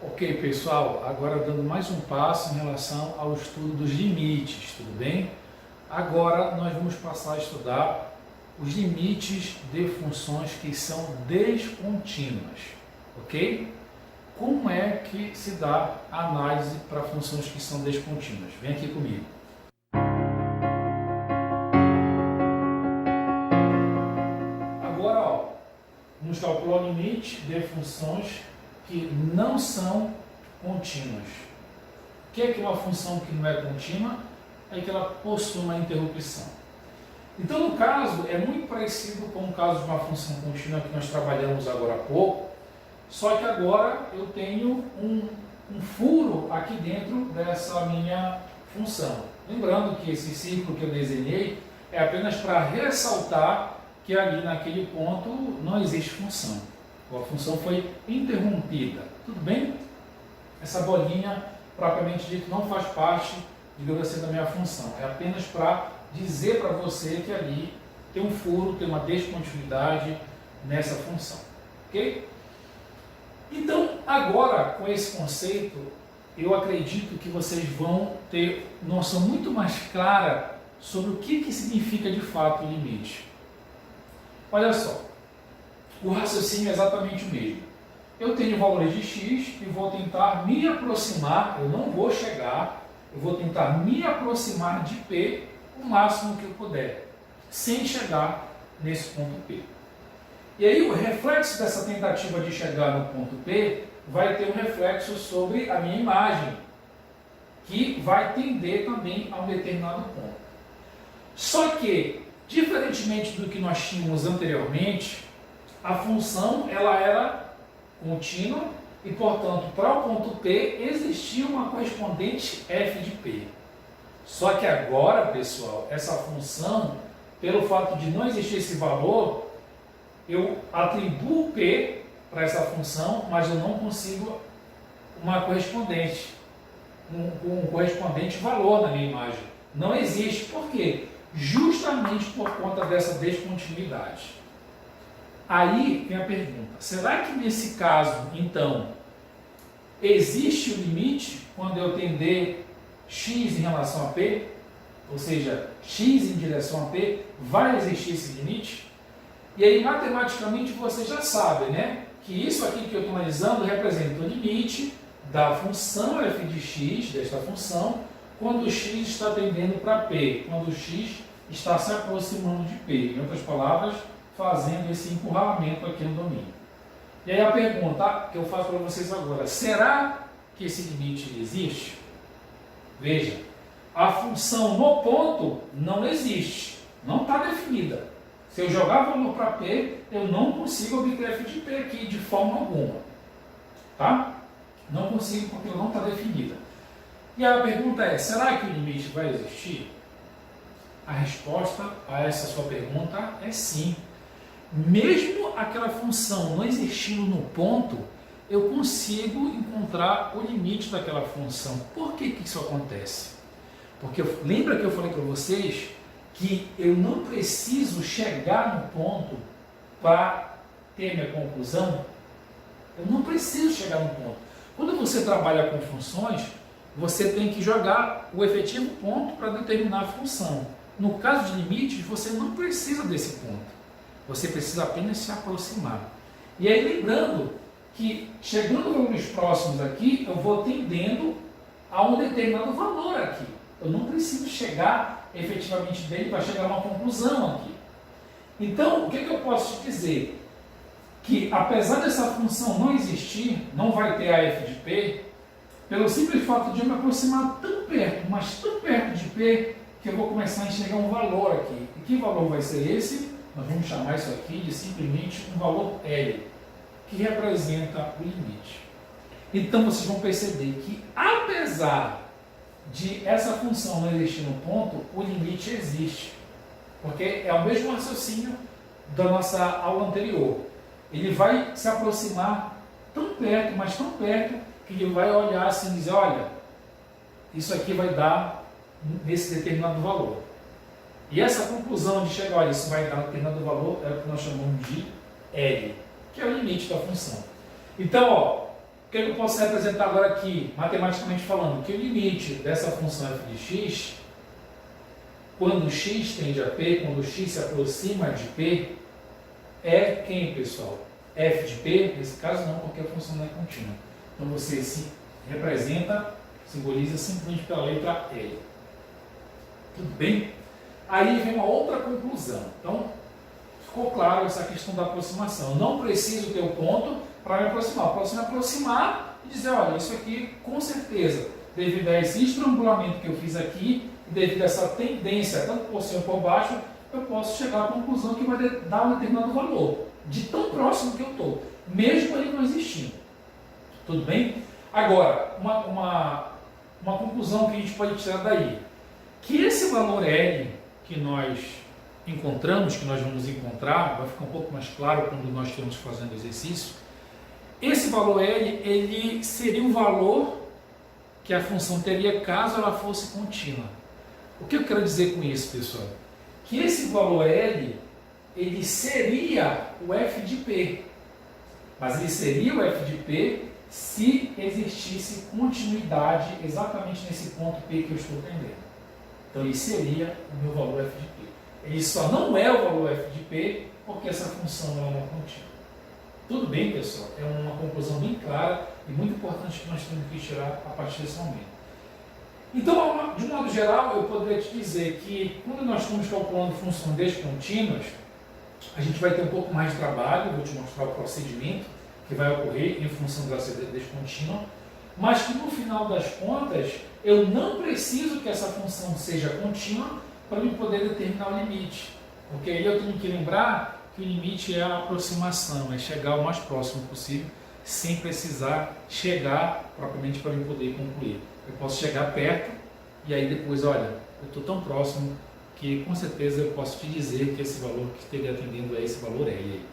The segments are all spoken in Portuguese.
Ok, pessoal, agora dando mais um passo em relação ao estudo dos limites, tudo bem? Agora nós vamos passar a estudar os limites de funções que são descontínuas, ok? Como é que se dá a análise para funções que são descontínuas? Vem aqui comigo. Agora, vamos calcular o limite de funções que não são contínuas. O que é uma função que não é contínua? É que ela possui uma interrupção. Então, no caso, é muito parecido com o caso de uma função contínua que nós trabalhamos agora há pouco, só que agora eu tenho um furo aqui dentro dessa minha função. Lembrando que esse círculo que eu desenhei é apenas para ressaltar que ali naquele ponto não existe função. A função foi interrompida. Tudo bem? Essa bolinha, propriamente dito, não faz parte, digamos assim, da minha função. É apenas para dizer para você que ali tem um furo, tem uma descontinuidade nessa função. Ok? Então, agora, com esse conceito, eu acredito que vocês vão ter noção muito mais clara sobre o que significa de fato o limite. Olha só. O raciocínio é exatamente o mesmo. Eu tenho valores de x e vou tentar me aproximar, eu não vou chegar, eu vou tentar me aproximar de P o máximo que eu puder, sem chegar nesse ponto P. E aí o reflexo dessa tentativa de chegar no ponto P vai ter um reflexo sobre a minha imagem, que vai tender também a um determinado ponto. Só que, diferentemente do que nós tínhamos anteriormente, a função ela era contínua e, portanto, para o ponto P existia uma correspondente f de P. Só que agora, pessoal, essa função, pelo fato de não existir esse valor, eu atribuo P para essa função, mas eu não consigo uma correspondente, um correspondente valor na minha imagem. Não existe. Por quê? Justamente por conta dessa descontinuidade. Aí vem a pergunta, será que nesse caso, então, existe o limite quando eu tender x em relação a P? Ou seja, x em direção a P, vai existir esse limite? E aí, matematicamente, você já sabe, né? Que isso aqui que eu estou analisando representa o limite da função f de x, desta função, quando o x está tendendo para P, quando o x está se aproximando de P. Em outras palavras, fazendo esse encurralamento aqui no domínio. E aí a pergunta que eu faço para vocês agora, será que esse limite existe? Veja, a função no ponto não existe, não está definida. Se eu jogar valor para P, eu não consigo obter f de P aqui de forma alguma. Tá? Não consigo porque não está definida. E a pergunta é, será que o limite vai existir? A resposta a essa sua pergunta é sim. Mesmo aquela função não existindo no ponto, eu consigo encontrar o limite daquela função. Por que isso acontece? Porque lembra que eu falei para vocês que eu não preciso chegar no ponto para ter minha conclusão? Eu não preciso chegar no ponto. Quando você trabalha com funções, você tem que jogar o efetivo ponto para determinar a função. No caso de limites, você não precisa desse ponto. Você precisa apenas se aproximar. E aí, lembrando que, chegando a valores próximos aqui, eu vou tendendo a um determinado valor aqui. Eu não preciso chegar efetivamente dele para chegar a uma conclusão aqui. Então, o que eu posso te dizer? Que, apesar dessa função não existir, não vai ter a f de P, pelo simples fato de eu me aproximar tão perto, mas tão perto de P, que eu vou começar a enxergar um valor aqui. E que valor vai ser esse? Nós vamos chamar isso aqui de simplesmente um valor L, que representa o limite. Então vocês vão perceber que, apesar de essa função não existir no ponto, o limite existe. Porque é o mesmo raciocínio da nossa aula anterior. Ele vai se aproximar tão perto, mas tão perto, que ele vai olhar assim e dizer, olha, isso aqui vai dar nesse determinado valor. E essa conclusão de chegar, olha, isso vai dar um determinado valor, é o que nós chamamos de L, que é o limite da função. Então, O que eu posso representar agora aqui, matematicamente falando? Que o limite dessa função f de x, quando x tende a p, quando x se aproxima de p, é quem, pessoal? F de p? Nesse caso não, porque a função não é contínua. Então você se representa, simboliza simplesmente pela letra L. Tudo bem? Aí vem uma outra conclusão. Então, ficou claro essa questão da aproximação. Eu não preciso ter o ponto para me aproximar. Eu posso me aproximar e dizer, olha, isso aqui, com certeza, devido a esse estrangulamento que eu fiz aqui, e devido a essa tendência, tanto por cima como por baixo, eu posso chegar à conclusão que vai dar um determinado valor, de tão próximo que eu estou, mesmo ele não existindo. Tudo bem? Agora, uma conclusão que a gente pode tirar daí, que esse valor L que nós encontramos, que nós vamos encontrar, vai ficar um pouco mais claro quando nós estivermos fazendo o exercício, esse valor L, ele seria um valor que a função teria caso ela fosse contínua. O que eu quero dizer com isso, pessoal? Que esse valor L, ele seria o f de p, mas ele seria o f de p se existisse continuidade exatamente nesse ponto P que eu estou tendendo. Então, ele seria o meu valor f de p. Ele só não é o valor f de p porque essa função ela não é contínua. Tudo bem, pessoal? É uma conclusão bem clara e muito importante que nós temos que tirar a partir desse momento. Então, de um modo geral, eu poderia te dizer que quando nós estamos calculando funções descontínuas, a gente vai ter um pouco mais de trabalho, vou te mostrar o procedimento que vai ocorrer em função dela ser descontínua, mas que no final das contas, eu não preciso que essa função seja contínua para eu poder determinar o limite. Porque aí eu tenho que lembrar que o limite é a aproximação, é chegar o mais próximo possível, sem precisar chegar propriamente para eu poder concluir. Eu posso chegar perto e aí depois, olha, eu estou tão próximo que com certeza eu posso te dizer que esse valor que esteja atendendo é esse valor L aí.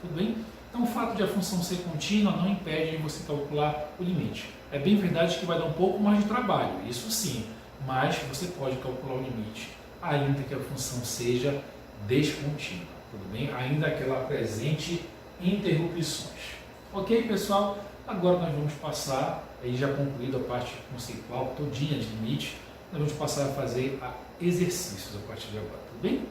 Tudo bem? Então o fato de a função ser contínua não impede de você calcular o limite. É bem verdade que vai dar um pouco mais de trabalho, isso sim, mas você pode calcular o limite, ainda que a função seja descontínua, tudo bem? Ainda que ela apresente interrupções. Ok, pessoal? Agora nós vamos passar, aí já concluído a parte conceitual todinha de limite, nós vamos passar a fazer exercícios a partir de agora, tudo bem?